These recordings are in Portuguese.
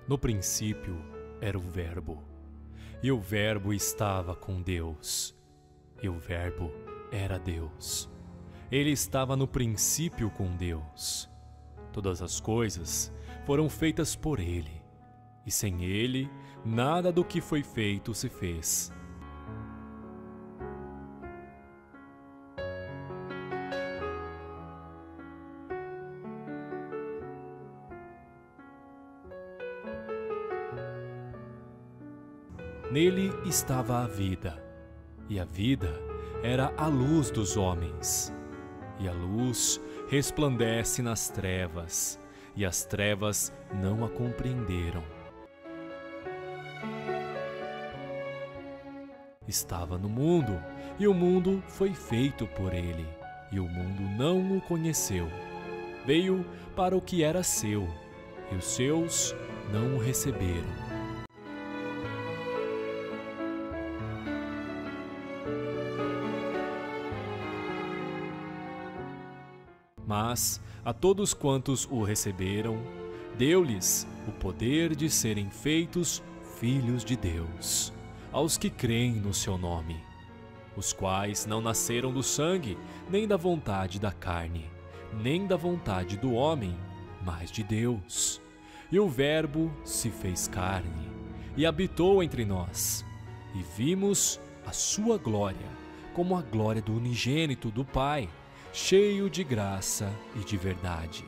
No princípio era o Verbo, e o Verbo estava com Deus, e o Verbo era Deus. Ele estava no princípio com Deus. Todas as coisas foram feitas por Ele, e sem Ele, nada do que foi feito se fez. Nele estava a vida, e a vida era a luz dos homens. E a luz resplandece nas trevas, e as trevas não a compreenderam. Estava no mundo, e o mundo foi feito por ele, e o mundo não o conheceu. Veio para o que era seu, e os seus não o receberam. Mas a todos quantos o receberam, deu-lhes o poder de serem feitos filhos de Deus, aos que creem no seu nome, os quais não nasceram do sangue, nem da vontade da carne, nem da vontade do homem, mas de Deus. E o Verbo se fez carne e habitou entre nós, e vimos a sua glória, como a glória do unigênito do Pai, cheio de graça e de verdade.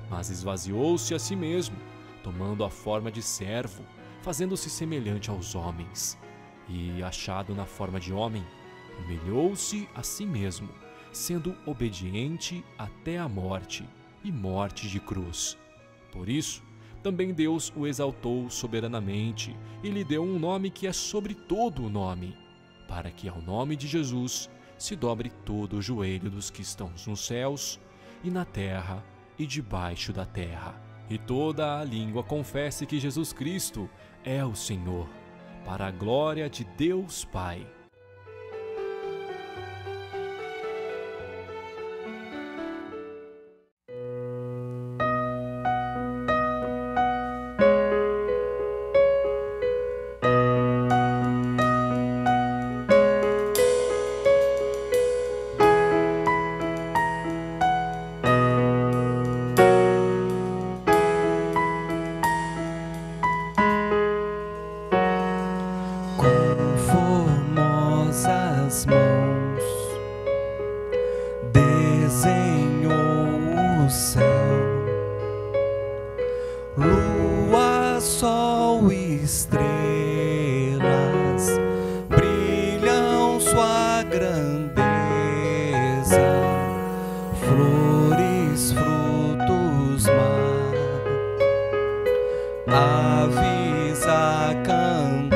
Mas esvaziou-se a si mesmo, tomando a forma de servo, fazendo-se semelhante aos homens. E, achado na forma de homem, humilhou-se a si mesmo, sendo obediente até a morte, e morte de cruz. Por isso, também Deus o exaltou soberanamente, e lhe deu um nome que é sobre todo o nome, para que ao nome de Jesus se dobre todo o joelho dos que estão nos céus e na terra e debaixo da terra, e toda a língua confesse que Jesus Cristo é o Senhor, para a glória de Deus Pai. Formosas mãos desenhou o céu, lua, sol e estrelas brilham sua grandeza, flores, frutos, mar, aves a cantar.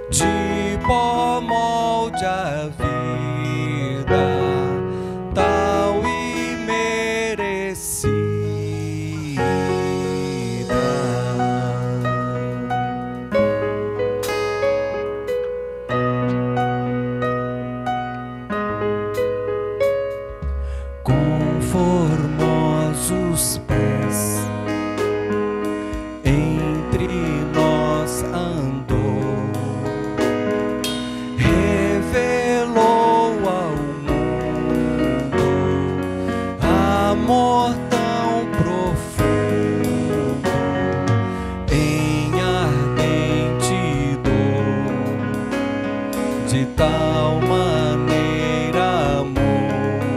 De pó molde a vida, tal e merecida. Com formosos pés entre nós andou, amor tão profundo, em ardente dor, de tal maneira amor,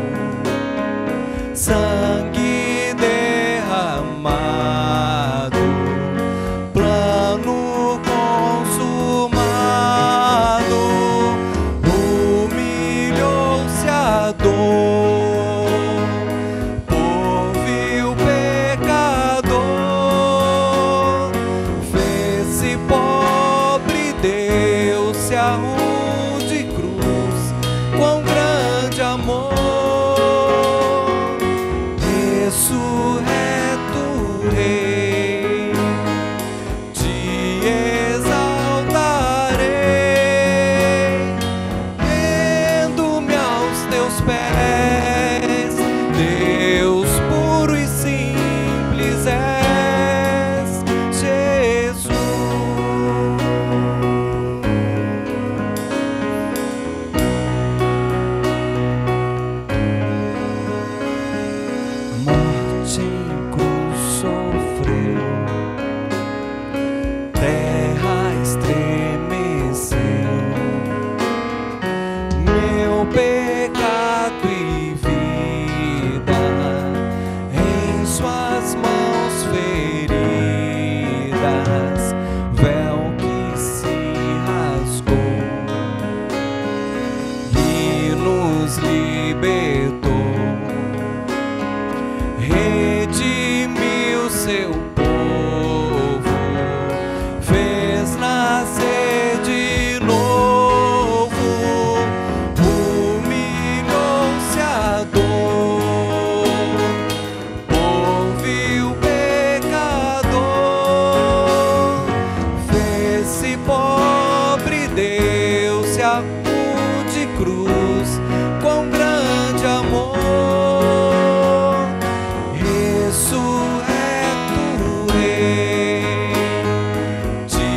sangue derramado, plano consumado, humilhou-se a dor. De cruz, quão grande amor, ressurreto Rei, te exaltarei, rendo-me aos teus pés, Deus. feridas, véu que se rasgou e nos libertou, redimiu seu povo, fez nascer de novo, humilhou-se a dor, ouviu o pecador, fez-se pobre, deu-se a de cruz, com grande amor, ressurreto Rei, te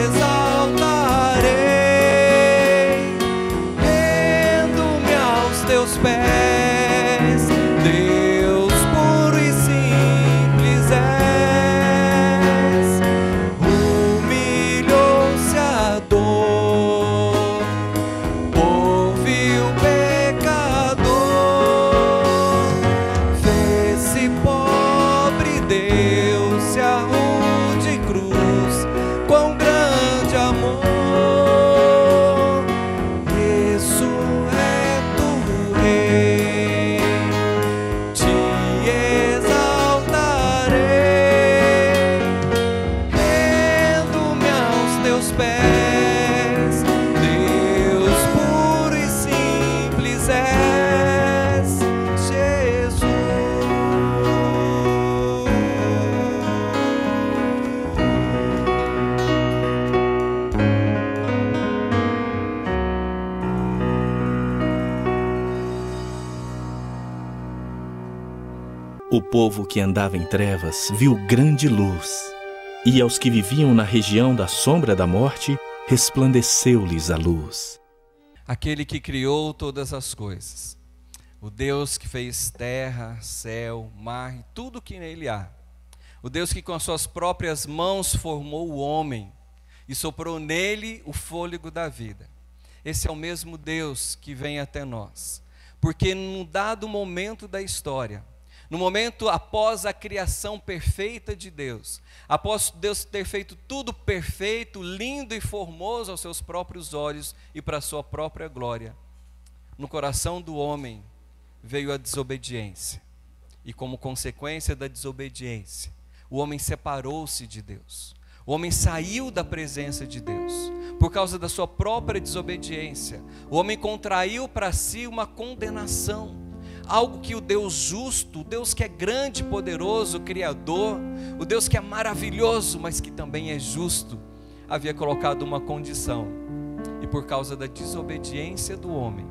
exaltarei, rendo-me aos teus pés, Deus puro e simples és, humilhou-se a dor, ouviu o pecador, fez-se pobre, deu-se a de cruz, com grande amor, ressurreto Rei, te exaltarei, rendo-me aos teus pés, Deus puro e simples és, Jesus. O povo que andava em trevas viu grande luz, e aos que viviam na região da sombra da morte, resplandeceu-lhes a luz. Aquele que criou todas as coisas, o Deus que fez terra, céu, mar e tudo que nele há, o Deus que com as suas próprias mãos formou o homem e soprou nele o fôlego da vida. Esse é o mesmo Deus que vem até nós, porque num dado momento da história, no momento após a criação perfeita de Deus, após Deus ter feito tudo perfeito, lindo e formoso aos seus próprios olhos e para a sua própria glória, no coração do homem veio a desobediência. E como consequência da desobediência, o homem separou-se de Deus. O homem saiu da presença de Deus. Por causa da sua própria desobediência, o homem contraiu para si uma condenação. Algo que o Deus justo, o Deus que é grande, poderoso, criador, o Deus que é maravilhoso, mas que também é justo, havia colocado uma condição. E por causa da desobediência do homem,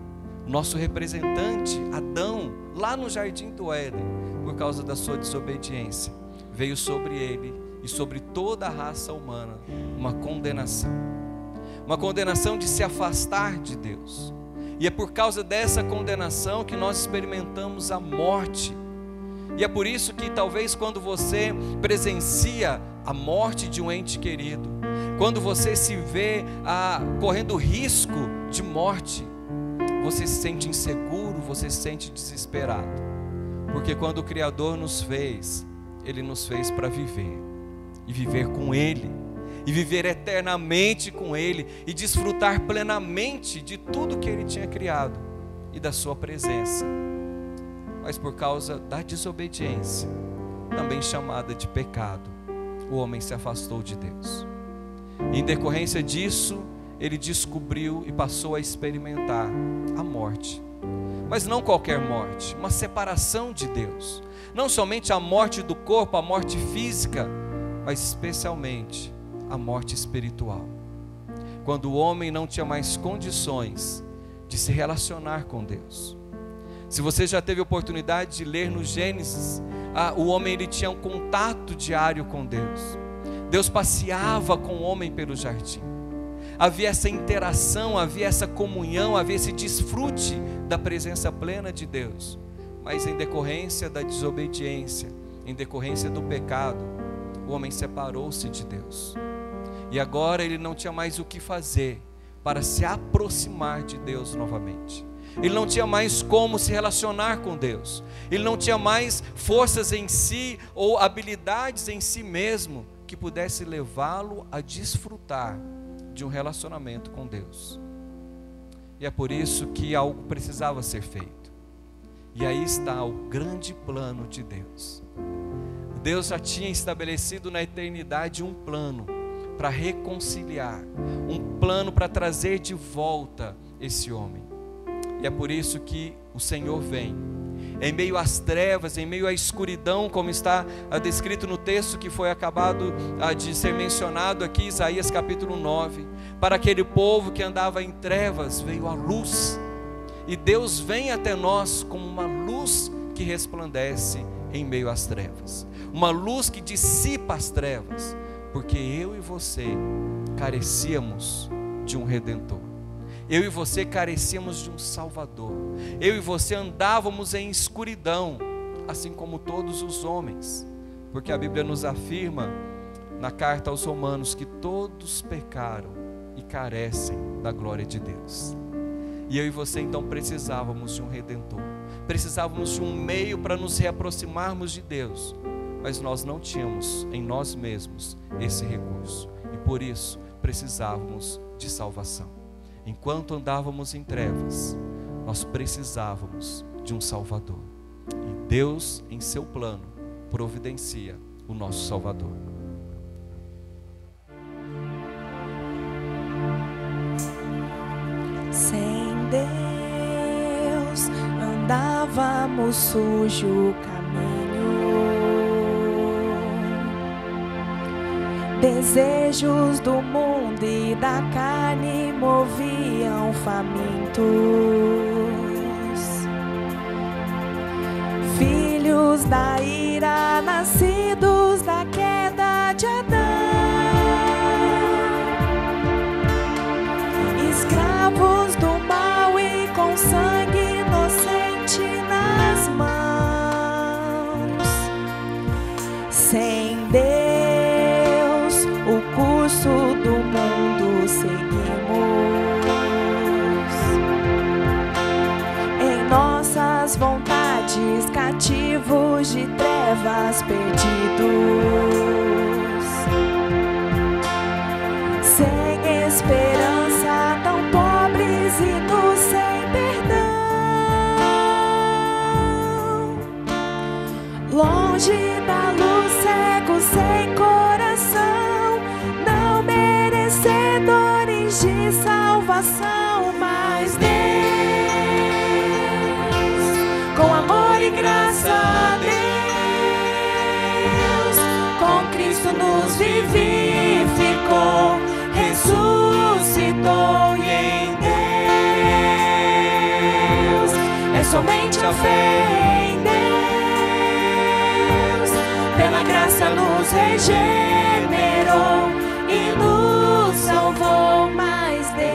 nosso representante, Adão, lá no jardim do Éden, por causa da sua desobediência, veio sobre ele e sobre toda a raça humana uma condenação. Uma condenação de se afastar de Deus. E é por causa dessa condenação que nós experimentamos a morte. E é por isso que talvez quando você presencia a morte de um ente querido, quando você se vê correndo risco de morte, você se sente inseguro, você se sente desesperado. Porque quando o Criador nos fez, Ele nos fez para viver. E viver com Ele. E viver eternamente com Ele, e desfrutar plenamente de tudo que Ele tinha criado, e da sua presença. Mas por causa da desobediência, também chamada de pecado, o homem se afastou de Deus. E em decorrência disso, ele descobriu e passou a experimentar a morte. Mas não qualquer morte, uma separação de Deus. Não somente a morte do corpo, a morte física, mas especialmente a morte espiritual. Quando o homem não tinha mais condições de se relacionar com Deus. Se você já teve oportunidade de ler no Gênesis, o homem ele tinha um contato diário com Deus. Deus passeava com o homem pelo jardim. Havia essa interação, havia essa comunhão, havia esse desfrute da presença plena de Deus. Mas em decorrência da desobediência, em decorrência do pecado, o homem separou-se de Deus. E agora ele não tinha mais o que fazer para se aproximar de Deus novamente. Ele não tinha mais como se relacionar com Deus. Ele não tinha mais forças em si ou habilidades em si mesmo que pudesse levá-lo a desfrutar de um relacionamento com Deus. E é por isso que algo precisava ser feito. E aí está o grande plano de Deus. Deus já tinha estabelecido na eternidade um plano para reconciliar, um plano para trazer de volta esse homem. E é por isso que o Senhor vem, em meio às trevas, em meio à escuridão, como está descrito no texto que foi acabado de ser mencionado aqui, Isaías capítulo 9. Para aquele povo que andava em trevas, veio a luz. E Deus vem até nós como uma luz que resplandece em meio às trevas. Uma luz que dissipa as trevas, porque eu e você carecíamos de um Redentor. Eu e você carecíamos de um Salvador. Eu e você andávamos em escuridão, assim como todos os homens. Porque a Bíblia nos afirma, na carta aos Romanos, que todos pecaram e carecem da glória de Deus. E eu e você então precisávamos de um Redentor. Precisávamos de um meio para nos reaproximarmos de Deus. Mas nós não tínhamos em nós mesmos esse recurso. E por isso precisávamos de salvação. Enquanto andávamos em trevas, nós precisávamos de um Salvador. E Deus, em seu plano, providencia o nosso Salvador. Sem Deus andávamos sujo caminho, desejos do mundo e da carne moviam famintos, filhos da ira, nascidos da queda de Adão, escravos do mal e com sangue inocente nas mãos. Sem Deus, o curso do mundo seguimos, em nossas vontades cativos de trevas perdidos, sem esperança, tão pobres e nos sem perdão, longe da luz, cegos sem coração, não merecedores de salvação. Mas Deus, com amor e graça a Deus, com Cristo nos vivificou, ressuscitou, e em Deus é somente a fé em Deus, pela graça nos regenerou e nos salvou. Mas Deus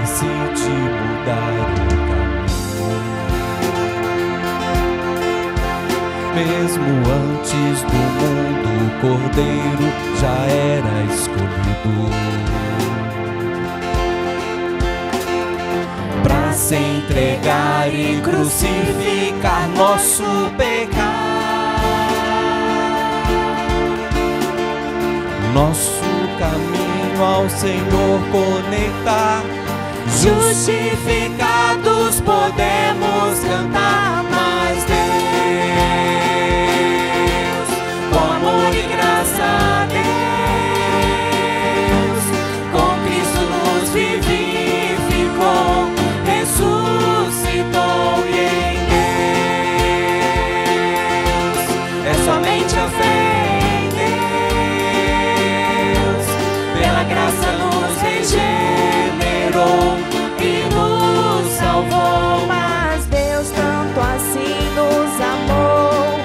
Decide mudar o caminho. Mesmo antes do mundo, o Cordeiro já era escolhido para se entregar e crucificar nosso pecado. Nosso caminho ao Senhor conectar, justificados podemos cantar. Mas Deus, com amor e graça a Deus, com Cristo nos vivificou, ressuscitou, e em Deus é somente a fé em Deus, pela graça nos regenerou e nos salvou. Mas Deus tanto assim nos amou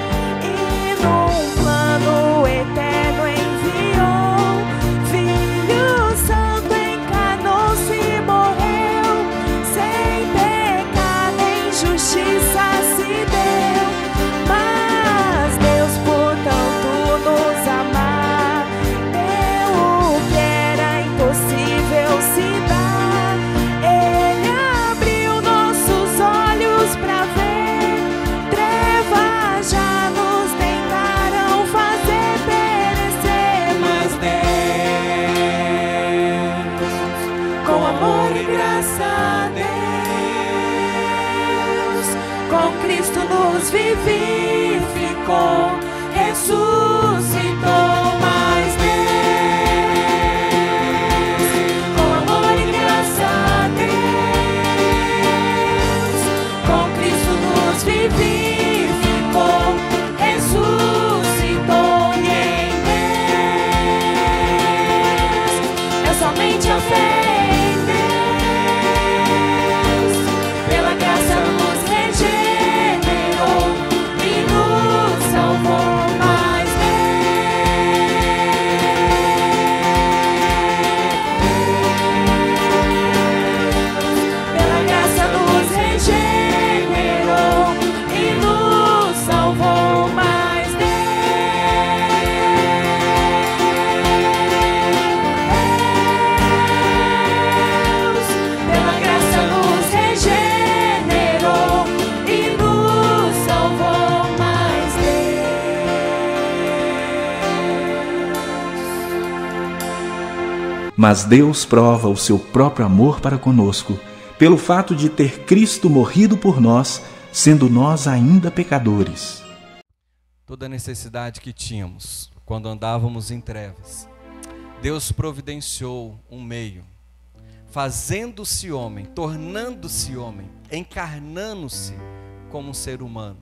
Cristo nos vivificou, ressuscitou. Mas Deus, com amor e graça a Deus, com Cristo nos vivificou, ressuscitou. E em Deus é somente a fé em Deus, pela graça nos regenerou e nos salvou. Mas Deus, pela graça nos regenerou e nos salvou. Mas Deus, pela graça nos regenerou e nos salvou. Mas Mas Deus prova o seu próprio amor para conosco, pelo fato de ter Cristo morrido por nós, sendo nós ainda pecadores. Toda a necessidade que tínhamos quando andávamos em trevas, Deus providenciou um meio, fazendo-se homem, tornando-se homem, encarnando-se como um ser humano.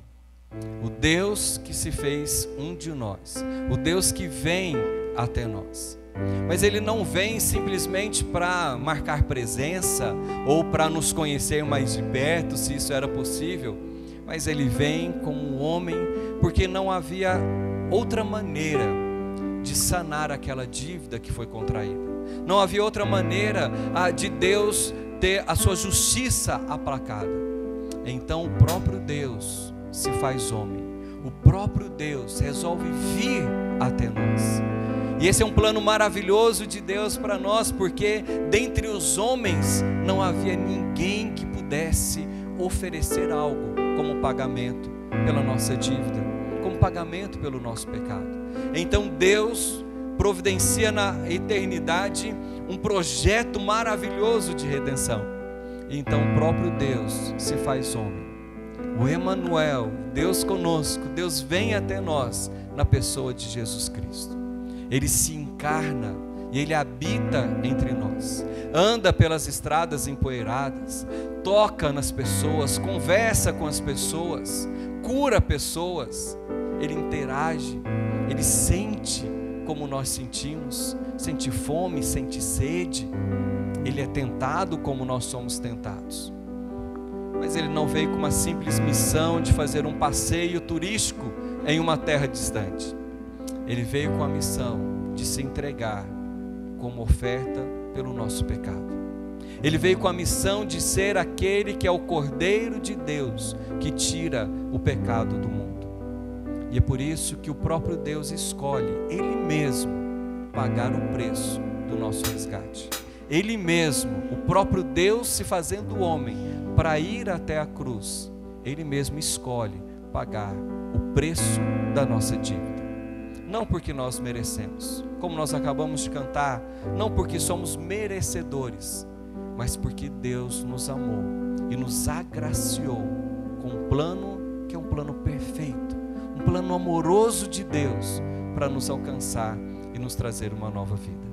O Deus que se fez um de nós, o Deus que vem até nós. Mas Ele não vem simplesmente para marcar presença ou para nos conhecer mais de perto, se isso era possível, mas Ele vem como um homem, porque não havia outra maneira de sanar aquela dívida que foi contraída. Não havia outra maneira de Deus ter a sua justiça aplacada. Então o próprio Deus se faz homem, o próprio Deus resolve vir até nós. E esse é um plano maravilhoso de Deus para nós, porque dentre os homens não havia ninguém que pudesse oferecer algo como pagamento pela nossa dívida, como pagamento pelo nosso pecado. Então Deus providencia na eternidade um projeto maravilhoso de redenção. E então o próprio Deus se faz homem. O Emanuel, Deus conosco, Deus vem até nós na pessoa de Jesus Cristo. Ele se encarna e Ele habita entre nós, anda pelas estradas empoeiradas, toca nas pessoas, conversa com as pessoas, cura pessoas. Ele interage, Ele sente como nós sentimos, sente fome, sente sede. Ele é tentado como nós somos tentados. Mas Ele não veio com uma simples missão de fazer um passeio turístico em uma terra distante. Ele veio com a missão de se entregar como oferta pelo nosso pecado. Ele veio com a missão de ser aquele que é o Cordeiro de Deus, que tira o pecado do mundo. E é por isso que o próprio Deus escolhe, Ele mesmo, pagar o preço do nosso resgate. Ele mesmo, o próprio Deus se fazendo homem, para ir até a cruz, Ele mesmo escolhe pagar o preço da nossa dívida. Não porque nós merecemos, como nós acabamos de cantar, não porque somos merecedores, mas porque Deus nos amou e nos agraciou com um plano que é um plano perfeito, um plano amoroso de Deus para nos alcançar e nos trazer uma nova vida.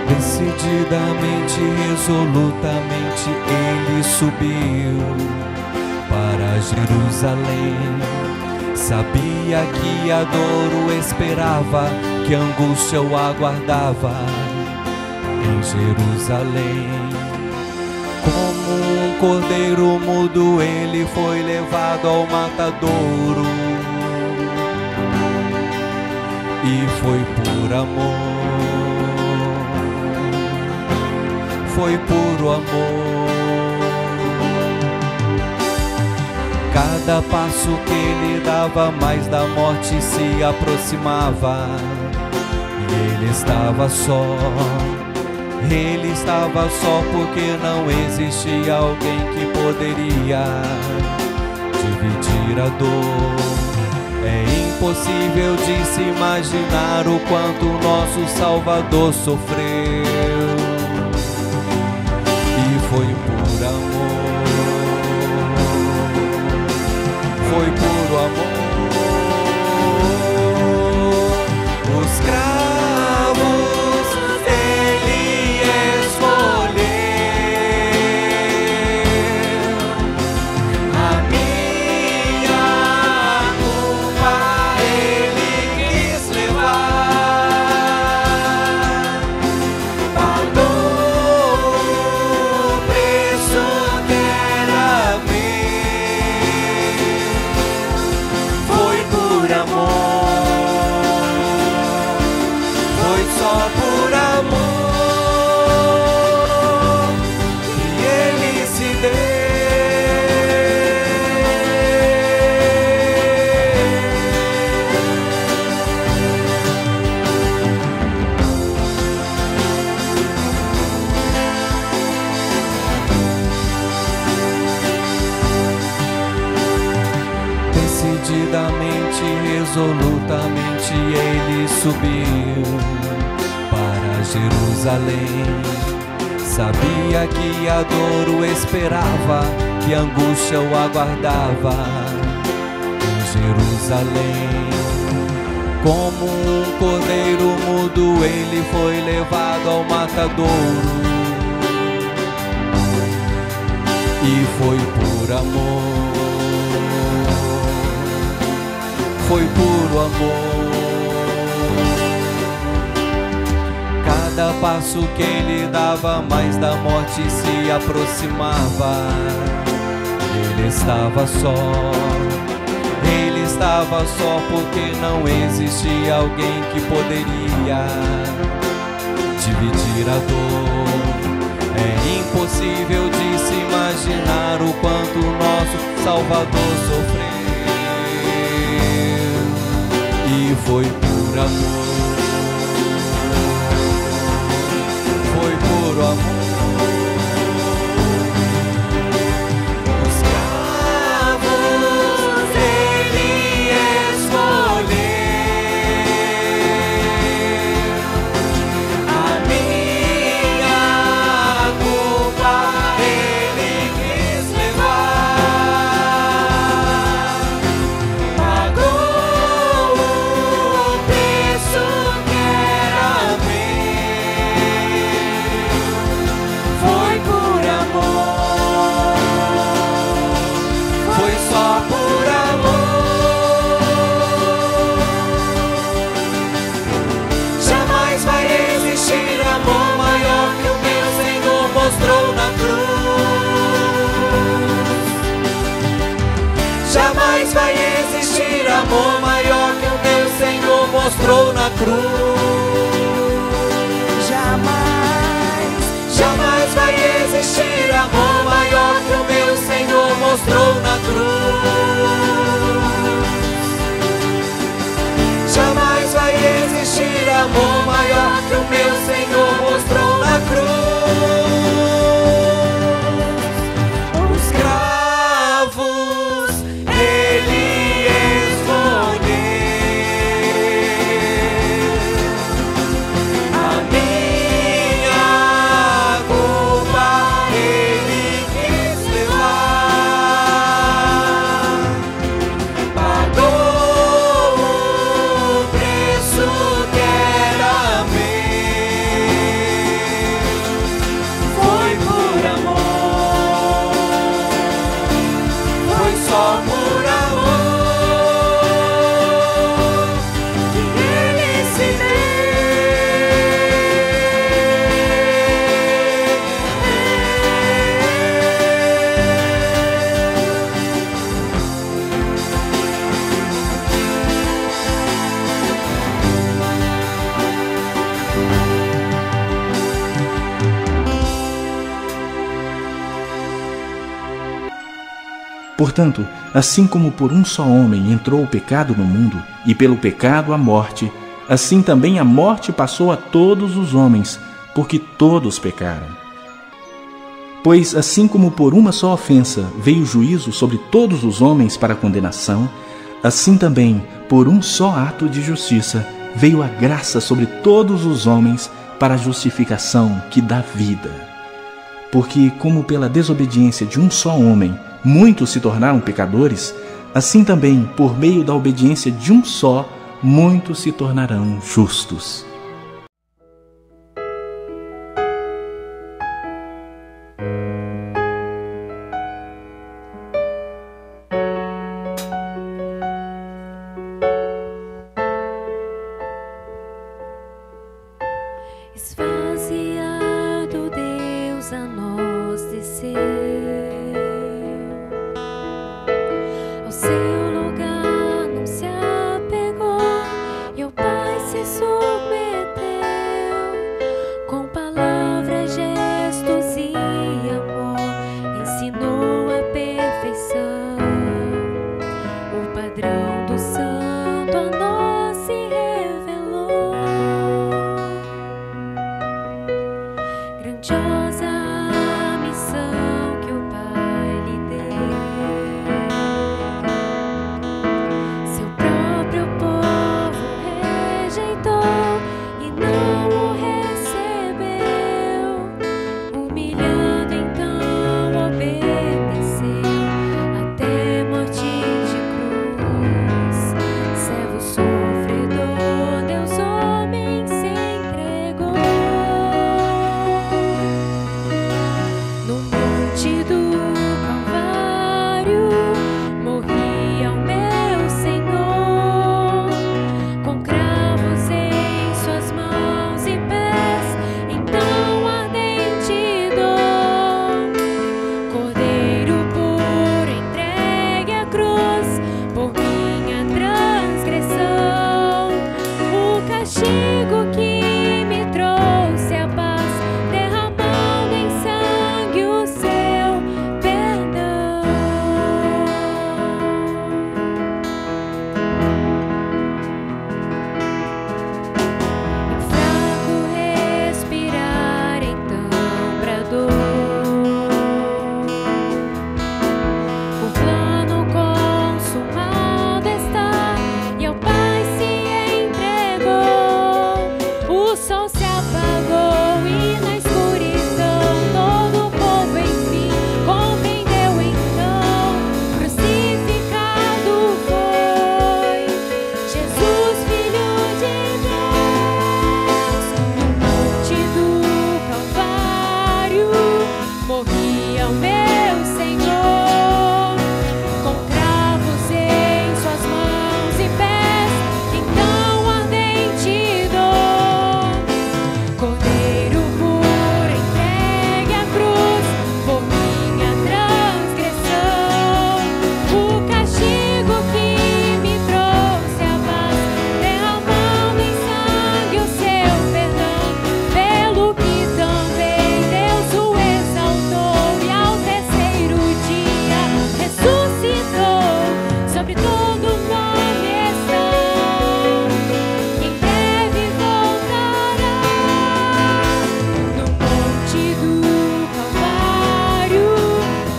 Decididamente, resolutamente, ele subiu para Jerusalém. Sabia que a dor o esperava, que a angústia o aguardava em Jerusalém. Como um cordeiro mudo, ele foi levado ao matadouro, e foi por amor. Foi puro amor. Cada passo que ele dava, mais da morte se aproximava. E ele estava só, Ele estava só porque não existia alguém que poderia dividir a dor. É impossível de se imaginar o quanto nosso Salvador sofreu. E foi por amor, foi puro amor. Os cravos ele escolheu, a minha culpa ele quis levar, pagou o preço que era meu, foi por amor, foi só por amor que ele se deu. Decididamente, resolutamente ele subiu para Jerusalém. Sabia que a dor o esperava, que a angústia o aguardava em Jerusalém. Como um cordeiro mudo ele foi levado ao matadouro. E foi por amor, foi puro amor. Cada passo que ele dava, mais da morte se aproximava. Ele estava só, ele estava só porque não existia alguém que poderia dividir a dor. É impossível de se imaginar o quanto nosso Salvador sofreu. E foi por amor, foi por amor. Os cravos ele escolheu, a minha culpa ele quis levar, pagou o preço que era meu, foi por amor, foi só por amor. Jamais vai existir amor maior que o meu Senhor mostrou na cruz. Jamais vai existir amor maior que o meu Senhor mostrou na cruz. Jamais, Jamais vai existir amor maior que o meu Senhor mostrou na cruz. Jamais vai existir amor maior que o meu Senhor mostrou na cruz. Os cravos ele escolheu, a minha culpa ele quis levar, pagou o preço que era meu, foi por amor, foi só por amor que ele se Portanto, assim como por um só homem entrou o pecado no mundo, e pelo pecado a morte, assim também a morte passou a todos os homens, porque todos pecaram. Pois assim como por uma só ofensa veio o juízo sobre todos os homens para condenação, assim também por um só ato de justiça veio a graça sobre todos os homens para a justificação que dá vida. Porque como pela desobediência de um só homem muitos se tornaram pecadores, assim também por meio da obediência de um só muitos se tornarão justos. Esvaziado, Deus a nós desceu, ao seu lugar não se apegou, e ao Pai se submeteu, com palavras, gestos e amor, ensinou a perfeição, o padrão do santo a nós se revelou. Grandiosa a missão que o Pai lhe deu, seu próprio povo rejeitou e não o recebeu, humilhando então obedeceu até morte de cruz. Servo sofredor, Deus homem se entregou. No monte do Calvário morria o meu Senhor, com cravos em suas mãos e pés, então ardente dor. Cordeiro puro entregue à cruz, por minha transgressão, o castigo que me trouxe a paz, derramando em sangue o seu perdão. Fraco respirar, então bradou, o plano consumado está, e ao Pai se entregou. O sol se apagou e na escuridão todo o povo enfim compreendeu então, crucificado foi Jesus, Filho de Deus. No monte do Calvário morria o meu Senhor, com cravos em suas mãos e pés, então ardente dor. Cordeiro puro entregue à cruz, por minha transgressão, o castigo que me trouxe a paz, derramando em sangue o seu perdão, pelo que também Deus o exaltou e ao terceiro dia ressuscitou. Sobre todo nome está, em breve voltará. No monte do Calvário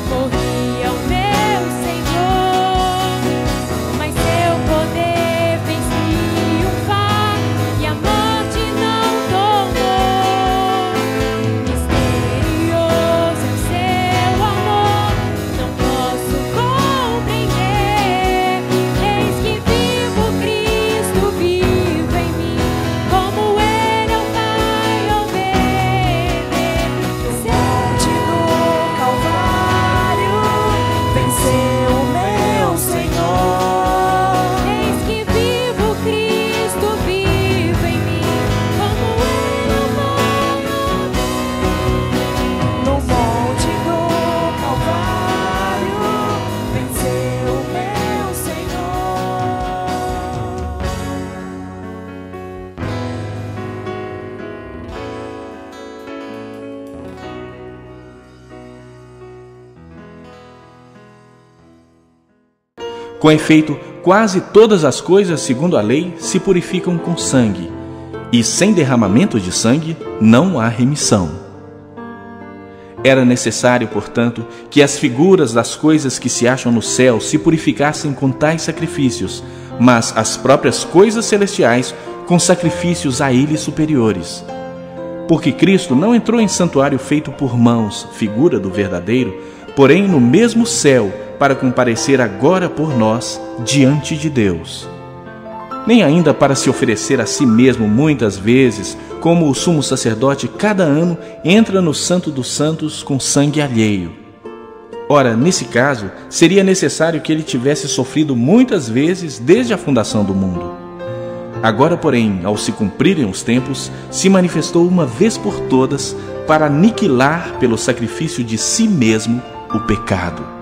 morria o meu Senhor, mas seu poder fez triunfar e a morte não tomou. Misterioso é o seu amor, não posso compreender. Eis que vivo Cristo, vivo em mim, como Ele ao Pai obedecer. Monte do Calvário venceu o meu Senhor. Eis que vivo Cristo, vivo em mim, como Ele ao Pai obedecer. No monte do Calvário venceu o meu Senhor. Com efeito, quase todas as coisas, segundo a lei, se purificam com sangue, e sem derramamento de sangue não há remissão. Era necessário, portanto, que as figuras das coisas que se acham no céu se purificassem com tais sacrifícios, mas as próprias coisas celestiais com sacrifícios a eles superiores. Porque Cristo não entrou em santuário feito por mãos, figura do verdadeiro, porém no mesmo céu, para comparecer agora por nós diante de Deus. Nem ainda para se oferecer a si mesmo muitas vezes, como o sumo sacerdote cada ano entra no Santo dos Santos com sangue alheio. Ora, nesse caso, seria necessário que ele tivesse sofrido muitas vezes desde a fundação do mundo. Agora, porém, ao se cumprirem os tempos, se manifestou uma vez por todas para aniquilar pelo sacrifício de si mesmo o pecado.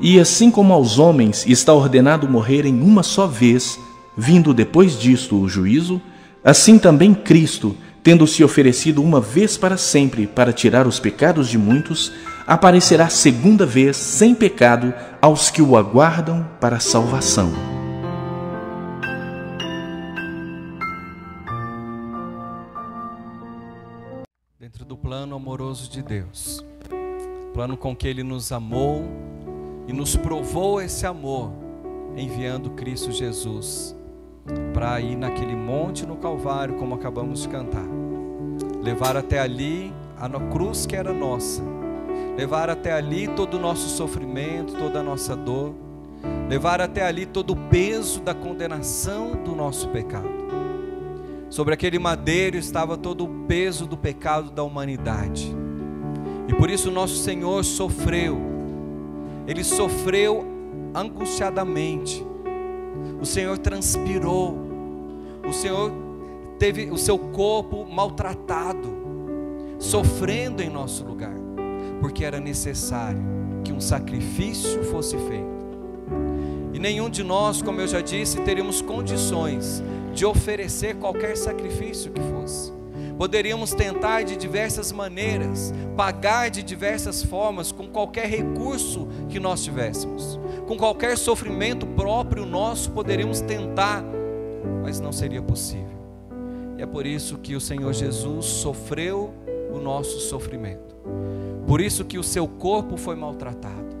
E assim como aos homens está ordenado morrerem uma só vez, vindo depois disto o juízo, assim também Cristo, tendo se oferecido uma vez para sempre para tirar os pecados de muitos, aparecerá segunda vez sem pecado aos que o aguardam para a salvação. Dentro do plano amoroso de Deus, plano com que Ele nos amou e nos provou esse amor, enviando Cristo Jesus para ir naquele monte no Calvário, como acabamos de cantar, levar até ali a cruz que era nossa, levar até ali todo o nosso sofrimento, toda a nossa dor, levar até ali todo o peso da condenação do nosso pecado. Sobre aquele madeiro estava todo o peso do pecado da humanidade, e por isso nosso Senhor sofreu. Ele sofreu angustiadamente, o Senhor transpirou, o Senhor teve o seu corpo maltratado, sofrendo em nosso lugar, porque era necessário que um sacrifício fosse feito. E nenhum de nós, como eu já disse, teríamos condições de oferecer qualquer sacrifício que fosse. Poderíamos tentar de diversas maneiras, pagar de diversas formas, com qualquer recurso que nós tivéssemos, com qualquer sofrimento próprio nosso, poderíamos tentar, mas não seria possível. E é por isso que o Senhor Jesus sofreu o nosso sofrimento, por isso que o seu corpo foi maltratado,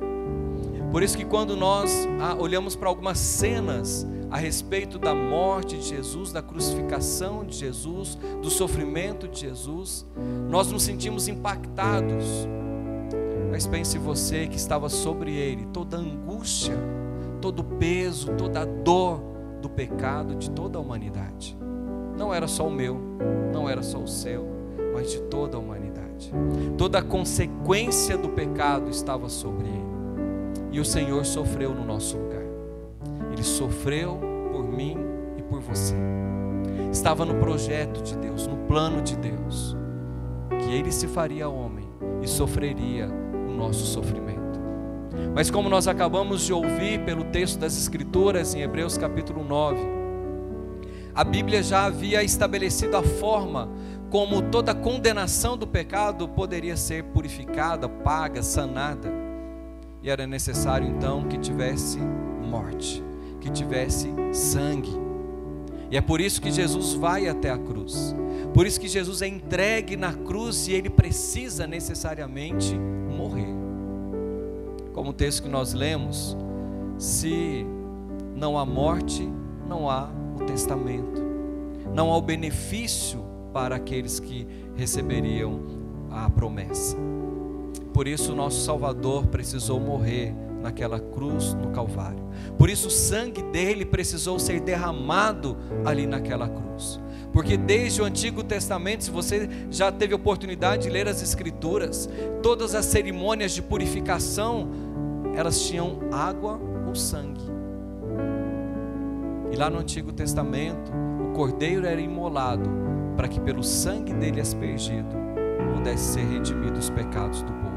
por isso que quando nós olhamos para algumas cenas a respeito da morte de Jesus, da crucificação de Jesus, do sofrimento de Jesus, nós nos sentimos impactados. Mas pense você que estava sobre ele toda a angústia, todo o peso, toda a dor do pecado de toda a humanidade. Não era só o meu, não era só o seu, mas de toda a humanidade. Toda a consequência do pecado estava sobre ele. E o Senhor sofreu no nosso lugar. Ele sofreu por mim e por você. Estava no projeto de Deus, no plano de Deus, que Ele se faria homem e sofreria o nosso sofrimento. Mas como nós acabamos de ouvir pelo texto das Escrituras em Hebreus capítulo 9, a Bíblia já havia estabelecido a forma como toda condenação do pecado poderia ser purificada, paga, sanada. E era necessário então que tivesse morte, que tivesse sangue. E é por isso que Jesus vai até a cruz, por isso que Jesus é entregue na cruz e ele precisa necessariamente morrer. Como o texto que nós lemos, se não há morte, não há o testamento, não há o benefício para aqueles que receberiam a promessa. Por isso o nosso Salvador precisou morrer naquela cruz no Calvário. Por isso o sangue dele precisou ser derramado ali naquela cruz. Porque desde o Antigo Testamento, se você já teve oportunidade de ler as Escrituras, todas as cerimônias de purificação, elas tinham água ou sangue. E lá no Antigo Testamento, o cordeiro era imolado para que pelo sangue dele aspergido pudesse ser redimido os pecados do povo.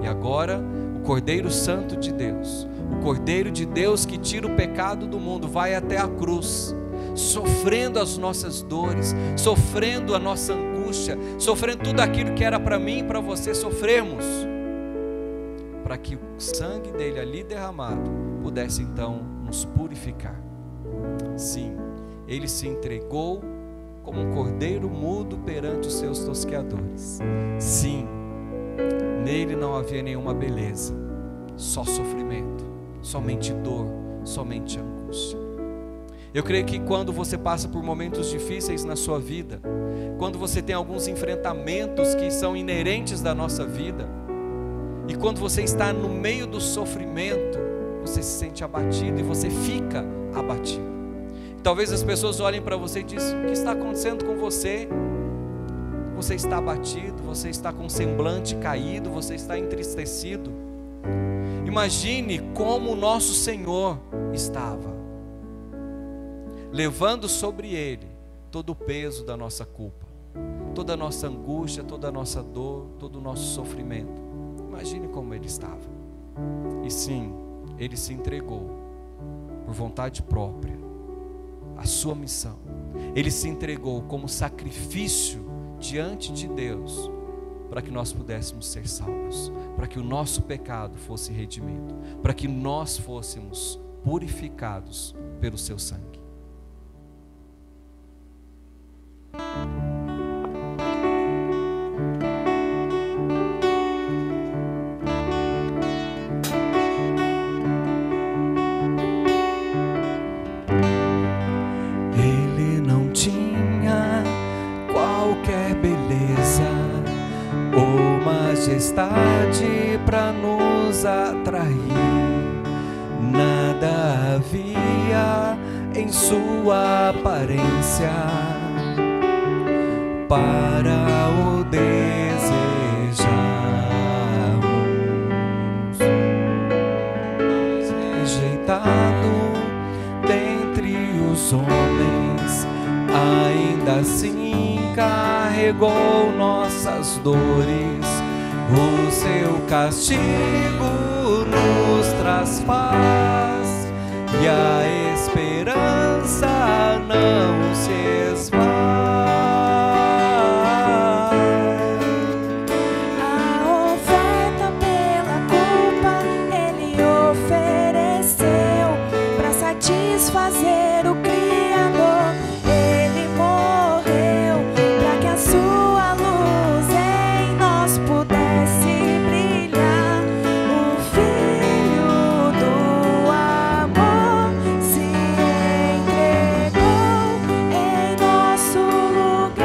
E agora, o Cordeiro Santo de Deus, o Cordeiro de Deus que tira o pecado do mundo, vai até a cruz, sofrendo as nossas dores, sofrendo a nossa angústia, sofrendo tudo aquilo que era para mim e para você sofrermos, para que o sangue dele ali derramado pudesse então nos purificar. Sim, ele se entregou como um cordeiro mudo perante os seus tosqueadores. Sim, nele não havia nenhuma beleza, só sofrimento, somente dor, somente angústia. Eu creio que quando você passa por momentos difíceis na sua vida, quando você tem alguns enfrentamentos que são inerentes da nossa vida, e quando você está no meio do sofrimento, você se sente abatido e você fica abatido. Talvez as pessoas olhem para você e dizem: o que está acontecendo com você? Você está abatido, você está com o semblante caído, você está entristecido. Imagine como o nosso Senhor estava, levando sobre Ele todo o peso da nossa culpa, toda a nossa angústia, toda a nossa dor, todo o nosso sofrimento. Imagine como Ele estava. E sim, Ele se entregou por vontade própria à sua missão. Ele se entregou como sacrifício diante de Deus, para que nós pudéssemos ser salvos, para que o nosso pecado fosse redimido, para que nós fôssemos purificados pelo seu sangue. Ele não tinha qualquer beleza ou majestade para nos atrair. Nada havia em sua aparência para o desejarmos. Rejeitado dentre os homens, ainda assim carregou nossas dores. O seu castigo nos traz paz e a esperança não se esvai. A oferta pela culpa Ele ofereceu para satisfazer o Criador. Ele morreu para que a sua luz em nós pudesse brilhar. O Filho do amor se entregou em nosso lugar.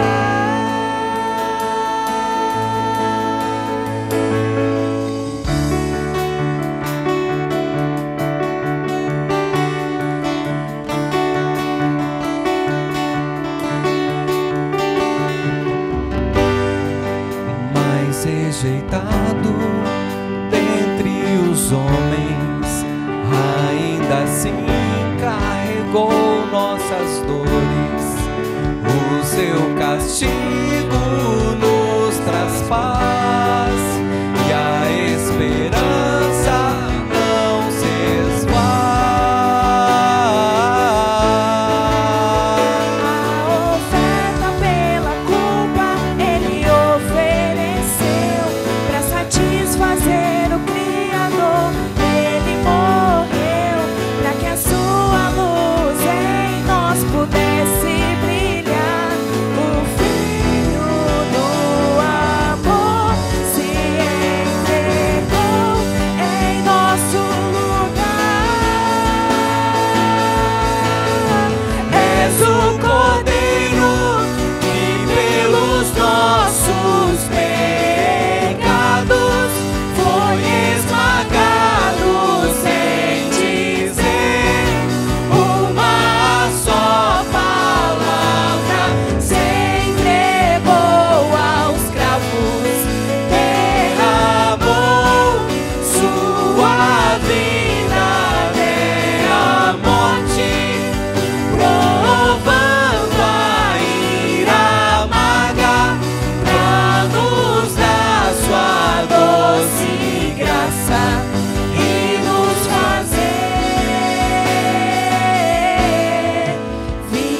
Mais rejeitado dentre os homens, ainda assim carregou nossas dores. O seu castigo nos traz paz e a esperança não se esvai. A oferta pela culpa Ele ofereceu para satisfazer o Criador. Ele morreu para que a sua luz em nós pudesse brilhar. O Filho do amor se entregou em nosso lugar. És o Cordeiro que pelos nossos pecados foi esmagado sem dizer uma só palavra. Se entregou aos cravos, derramou sua vida até a morte, provando a ira amarga pra nos dar sua doce graça e nos fazer viver.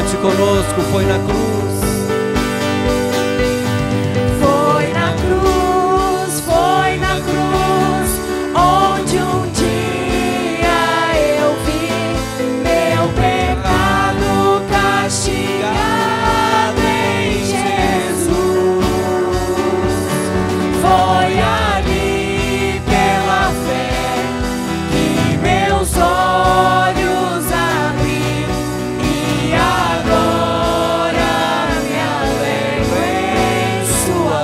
Cante conosco, foi na cruz. Foi na cruz, onde um dia eu vi meu pecado castigado em Jesus. Foi ali pela fé que meus olhos abri e agora me alegro em sua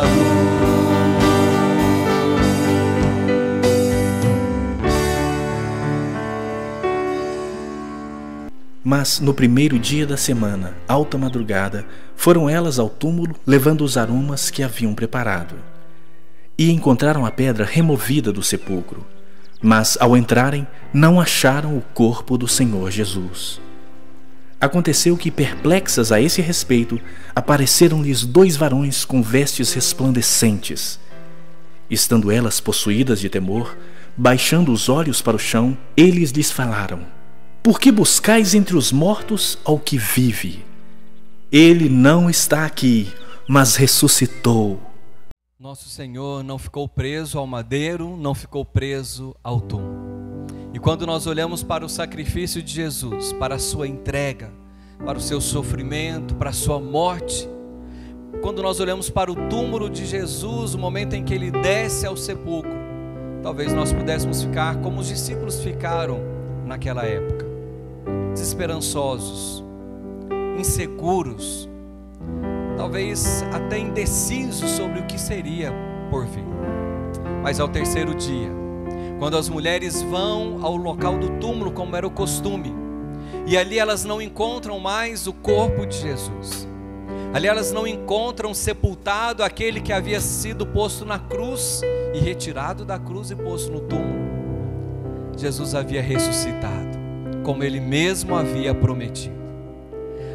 Mas no primeiro dia da semana, alta madrugada, foram elas ao túmulo, levando os aromas que haviam preparado. E encontraram a pedra removida do sepulcro. Mas, ao entrarem, não acharam o corpo do Senhor Jesus. Aconteceu que, perplexas a esse respeito, apareceram-lhes 2 varões com vestes resplandecentes. Estando elas possuídas de temor, baixando os olhos para o chão, eles lhes falaram: Por que buscais entre os mortos ao que vive? Ele não está aqui, mas ressuscitou. Nosso Senhor não ficou preso ao madeiro, não ficou preso ao túmulo. E quando nós olhamos para o sacrifício de Jesus, para a sua entrega, para o seu sofrimento, para a sua morte, quando nós olhamos para o túmulo de Jesus, o momento em que ele desce ao sepulcro, talvez nós pudéssemos ficar como os discípulos ficaram naquela época, desesperançosos, inseguros, talvez até indecisos sobre o que seria por vir. Mas ao terceiro dia, quando as mulheres vão ao local do túmulo, como era o costume, e ali elas não encontram mais o corpo de Jesus, ali elas não encontram sepultado aquele que havia sido posto na cruz e retirado da cruz e posto no túmulo. Jesus havia ressuscitado, como ele mesmo havia prometido.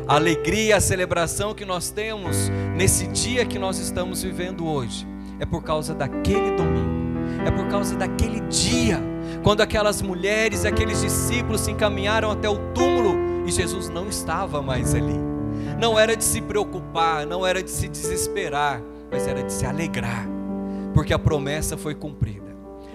A alegria, a celebração que nós temos nesse dia que nós estamos vivendo hoje é por causa daquele domingo, é por causa daquele dia quando aquelas mulheres e aqueles discípulos se encaminharam até o túmulo e Jesus não estava mais ali. Não era de se preocupar, não era de se desesperar, mas era de se alegrar, porque a promessa foi cumprida.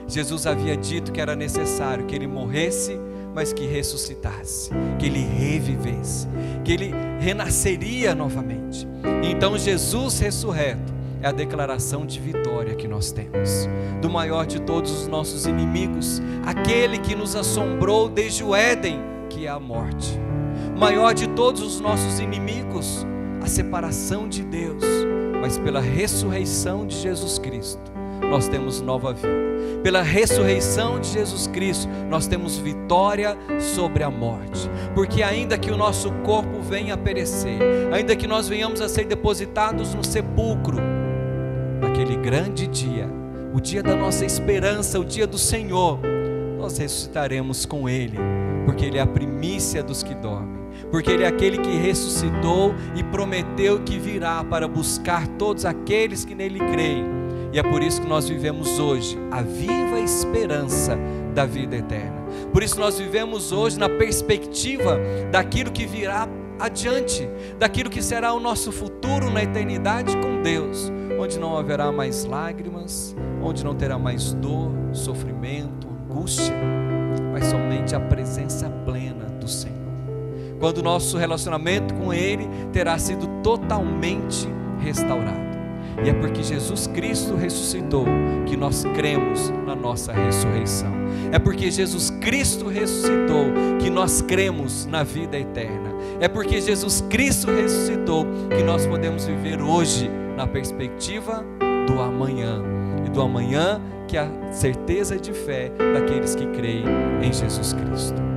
Jesus havia dito que era necessário que ele morresse, mas que ressuscitasse, que ele revivesse, que ele renasceria novamente. Então Jesus ressurreto é a declaração de vitória que nós temos do maior de todos os nossos inimigos, aquele que nos assombrou desde o Éden, que é a morte. Maior de todos os nossos inimigos, a separação de Deus, mas pela ressurreição de Jesus Cristo nós temos nova vida. Pela ressurreição de Jesus Cristo nós temos vitória sobre a morte, porque ainda que o nosso corpo venha a perecer, ainda que nós venhamos a ser depositados no sepulcro, naquele grande dia, o dia da nossa esperança, o dia do Senhor, nós ressuscitaremos com Ele, porque Ele é a primícia dos que dormem, porque Ele é aquele que ressuscitou e prometeu que virá para buscar todos aqueles que nele creem. E é por isso que nós vivemos hoje a viva esperança da vida eterna. Por isso nós vivemos hoje na perspectiva daquilo que virá adiante, daquilo que será o nosso futuro na eternidade com Deus, onde não haverá mais lágrimas, onde não terá mais dor, sofrimento, angústia, mas somente a presença plena do Senhor. Quando o nosso relacionamento com Ele terá sido totalmente restaurado. E é porque Jesus Cristo ressuscitou que nós cremos na nossa ressurreição. É porque Jesus Cristo ressuscitou que nós cremos na vida eterna. É porque Jesus Cristo ressuscitou que nós podemos viver hoje na perspectiva do amanhã. E do amanhã que é a certeza de fé daqueles que creem em Jesus Cristo.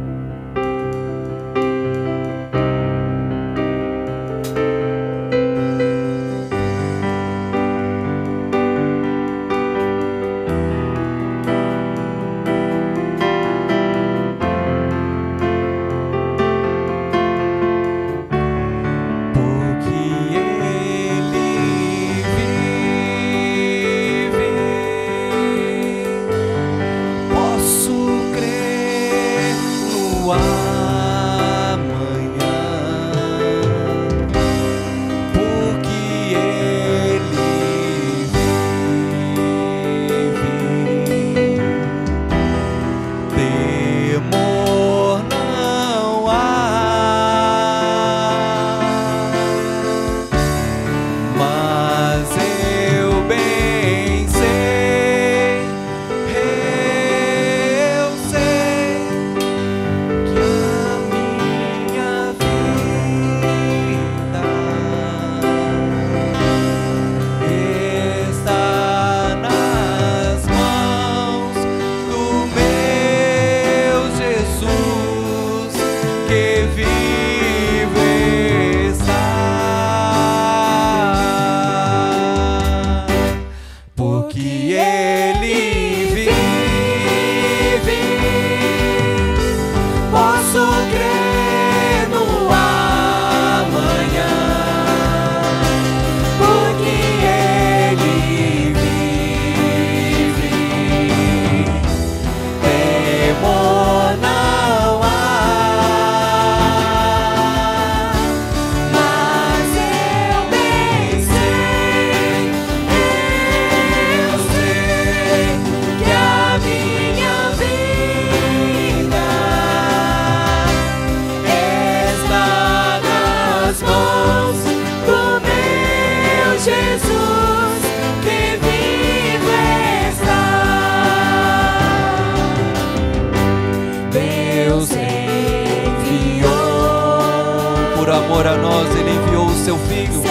seu Filho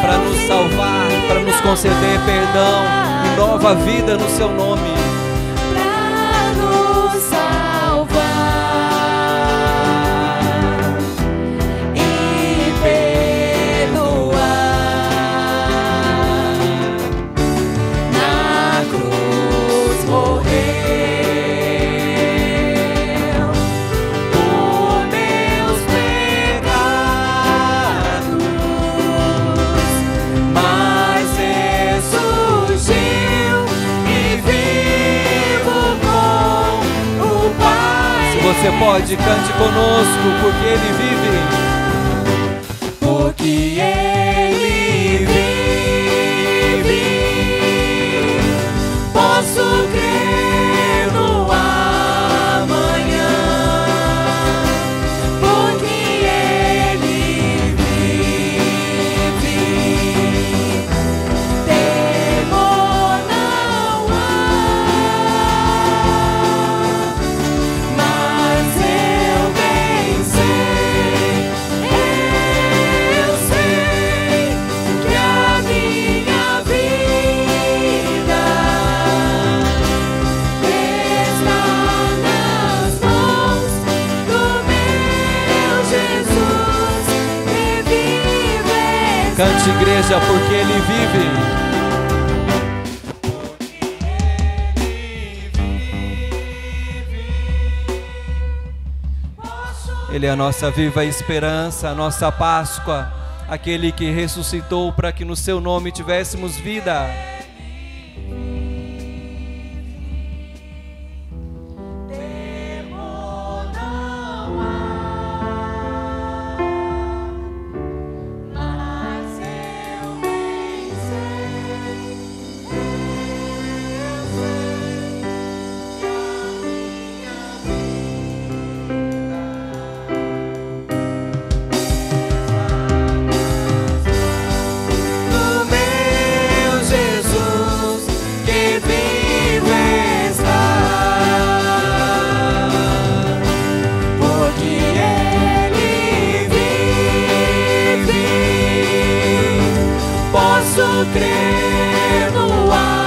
para nos salvar, para nos conceder perdão e nova vida no seu nome. Pra nos salvar e perdoar. Na cruz morreu por meus pecados, mas ressurgiu e vivo com o Pai. Se você pode, cante conosco, porque Ele vive. Porque Ele vive, posso crer no amanhã. Porque Ele vive, temor não há. Mas eu bem sei que a minha vida está nas mãos do meu Jesus que vive. Cante, igreja, porque Ele vive. Ele é a nossa viva esperança, a nossa Páscoa, aquele que ressuscitou para que no seu nome tivéssemos vida. Temor não há, mas eu bem sei que a do meu Jesus que vive está. Porque Ele vive, posso crer no amanhã.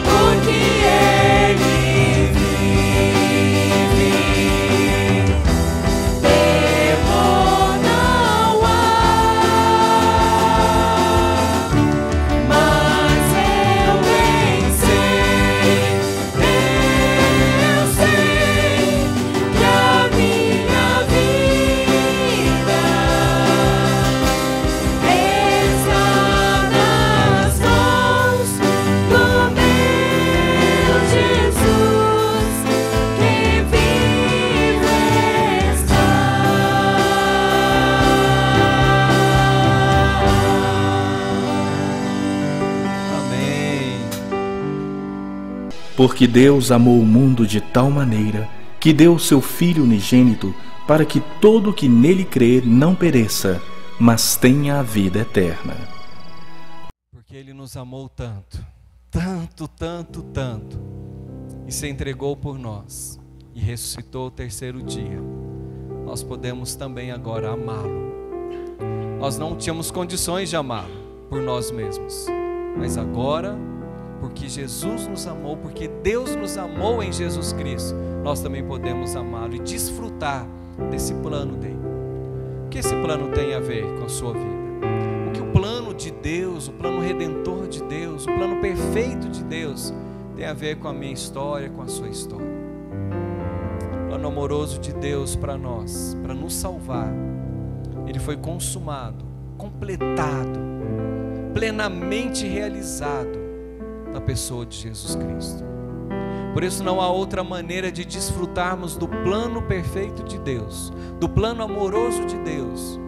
Porque Ele vive, temor não há. Mas eu bem sei que a minha vida está nas mãos do meu Jesus que vive está. Amém. Porque Deus amou o mundo de tal maneira que deu o seu Filho unigênito para que todo que nele crê não pereça, mas tenha a vida eterna. Porque Ele nos amou tanto, tanto, tanto, tanto, e se entregou por nós, e ressuscitou ao terceiro dia. Nós podemos também agora amá-lo. Nós não tínhamos condições de amá-lo por nós mesmos, mas agora, porque Jesus nos amou, porque Deus nos amou em Jesus Cristo, nós também podemos amá-lo e desfrutar desse plano dele. O que esse plano tem a ver com a sua vida? O que o plano de Deus, o plano redentor de Deus, o plano perfeito de Deus tem a ver com a minha história, com a sua história? O plano amoroso de Deus para nós, para nos salvar, ele foi consumado, completado, plenamente realizado na pessoa de Jesus Cristo. Por isso não há outra maneira de desfrutarmos do plano perfeito de Deus, do plano amoroso de Deus,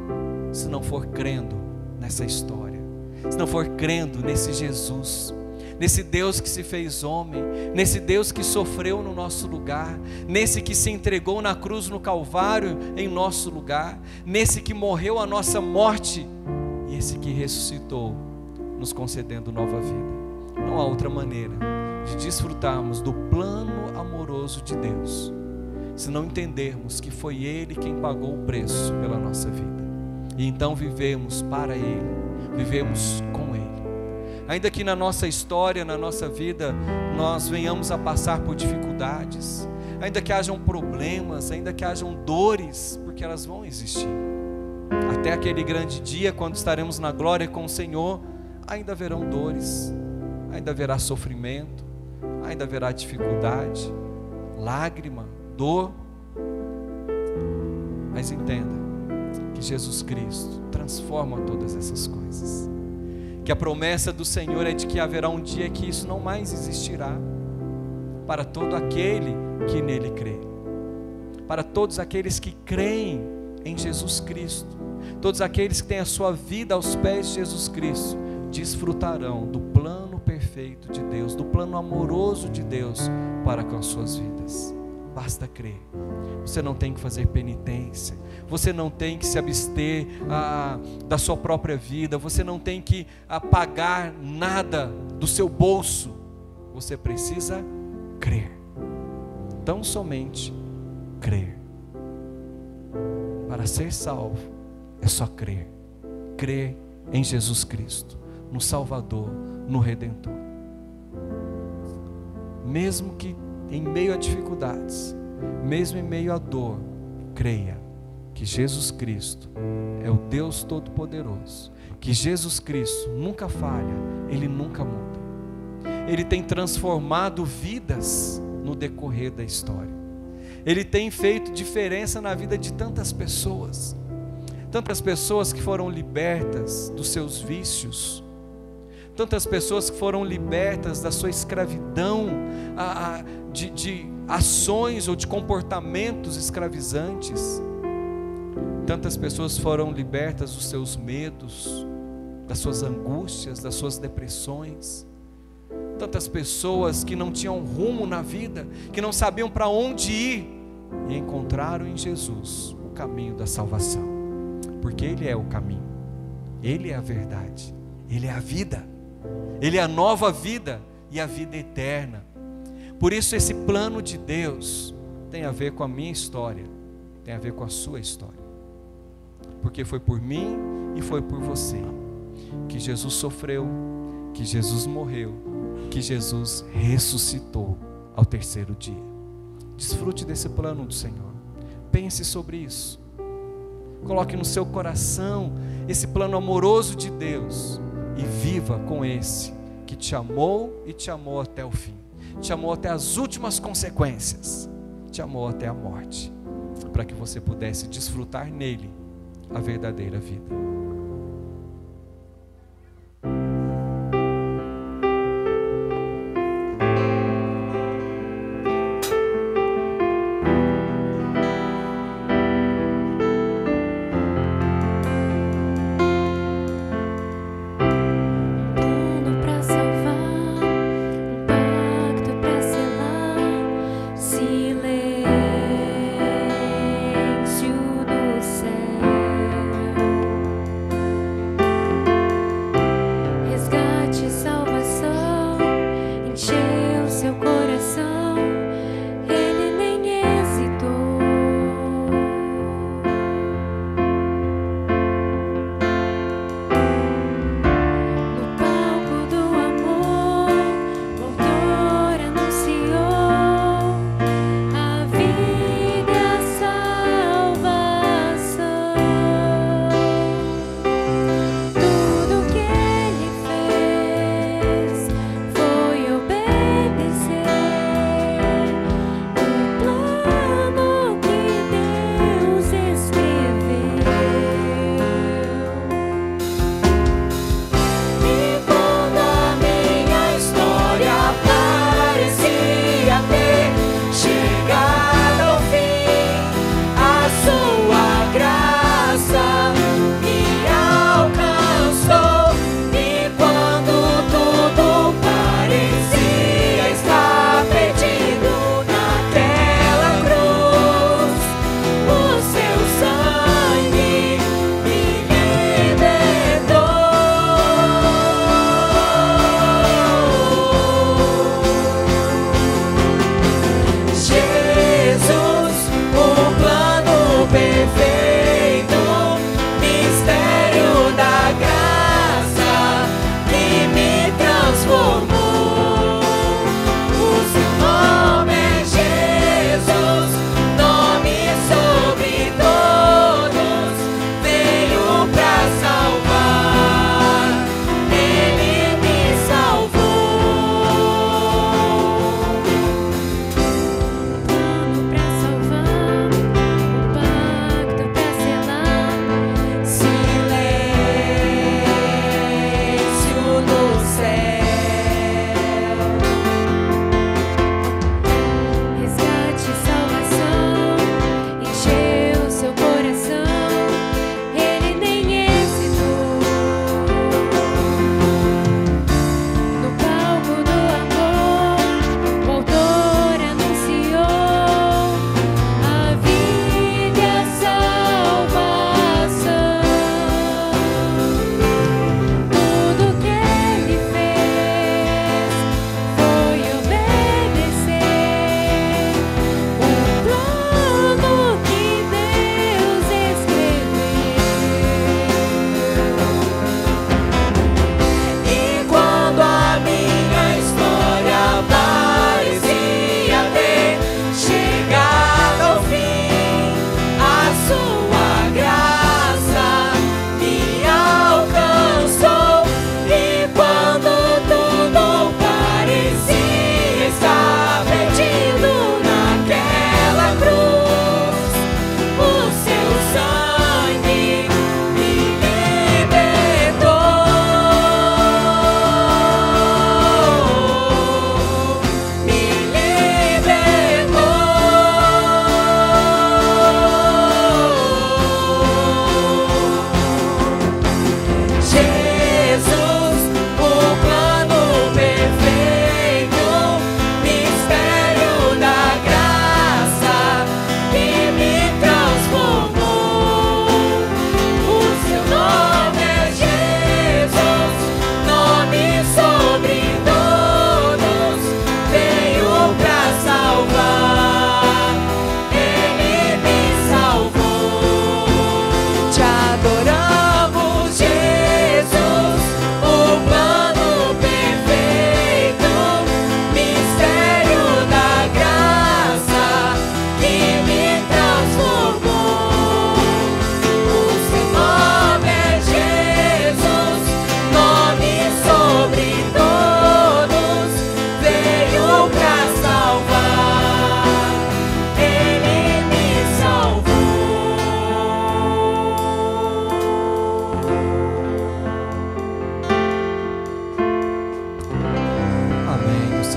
se não for crendo nessa história, se não for crendo nesse Jesus, nesse Deus que se fez homem, nesse Deus que sofreu no nosso lugar, nesse que se entregou na cruz no Calvário em nosso lugar, nesse que morreu a nossa morte e esse que ressuscitou, nos concedendo nova vida. Não há outra maneira de desfrutarmos do plano amoroso de Deus, se não entendermos que foi Ele quem pagou o preço pela nossa vida. E então vivemos para Ele, vivemos com Ele. Ainda que na nossa história, na nossa vida, nós venhamos a passar por dificuldades, ainda que hajam problemas, ainda que hajam dores, porque elas vão existir. Até aquele grande dia, quando estaremos na glória com o Senhor, ainda haverão dores, ainda haverá sofrimento, ainda haverá dificuldade, lágrima, dor. Mas entenda que Jesus Cristo transforma todas essas coisas. Que a promessa do Senhor é de que haverá um dia que isso não mais existirá, para todo aquele que nele crê, para todos aqueles que creem em Jesus Cristo, todos aqueles que têm a sua vida aos pés de Jesus Cristo, desfrutarão do plano perfeito de Deus, do plano amoroso de Deus para com as suas vidas. Basta crer. Você não tem que fazer penitência, você não tem que se abster da sua própria vida, você não tem que pagar nada do seu bolso. Você precisa crer, tão somente crer. Para ser salvo é só crer, crer em Jesus Cristo, no Salvador, no Redentor. Mesmo que em meio a dificuldades, mesmo em meio à dor, creia que Jesus Cristo é o Deus Todo-Poderoso, que Jesus Cristo nunca falha, Ele nunca muda. Ele tem transformado vidas no decorrer da história. Ele tem feito diferença na vida de tantas pessoas que foram libertas dos seus vícios, tantas pessoas que foram libertas da sua escravidão, de ações ou de comportamentos escravizantes. Tantas pessoas foram libertas dos seus medos, das suas angústias, das suas depressões. Tantas pessoas que não tinham rumo na vida, que não sabiam para onde ir, e encontraram em Jesus o caminho da salvação, porque Ele é o caminho, Ele é a verdade, Ele é a vida, Ele é a nova vida e a vida eterna. Por isso esse plano de Deus tem a ver com a minha história, tem a ver com a sua história, porque foi por mim e foi por você que Jesus sofreu, que Jesus morreu, que Jesus ressuscitou ao terceiro dia. Desfrute desse plano do Senhor, pense sobre isso, coloque no seu coração esse plano amoroso de Deus e viva com esse que te amou e te amou até o fim, te amou até as últimas consequências, te amou até a morte, para que você pudesse desfrutar nele a verdadeira vida. Silêncio do céu.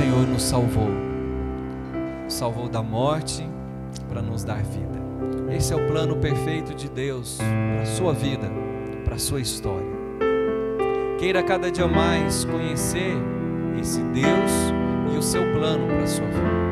Senhor nos salvou. Nos salvou da morte para nos dar vida. Esse é o plano perfeito de Deus para a sua vida, para a sua história. Queira cada dia mais conhecer esse Deus e o seu plano para a sua vida.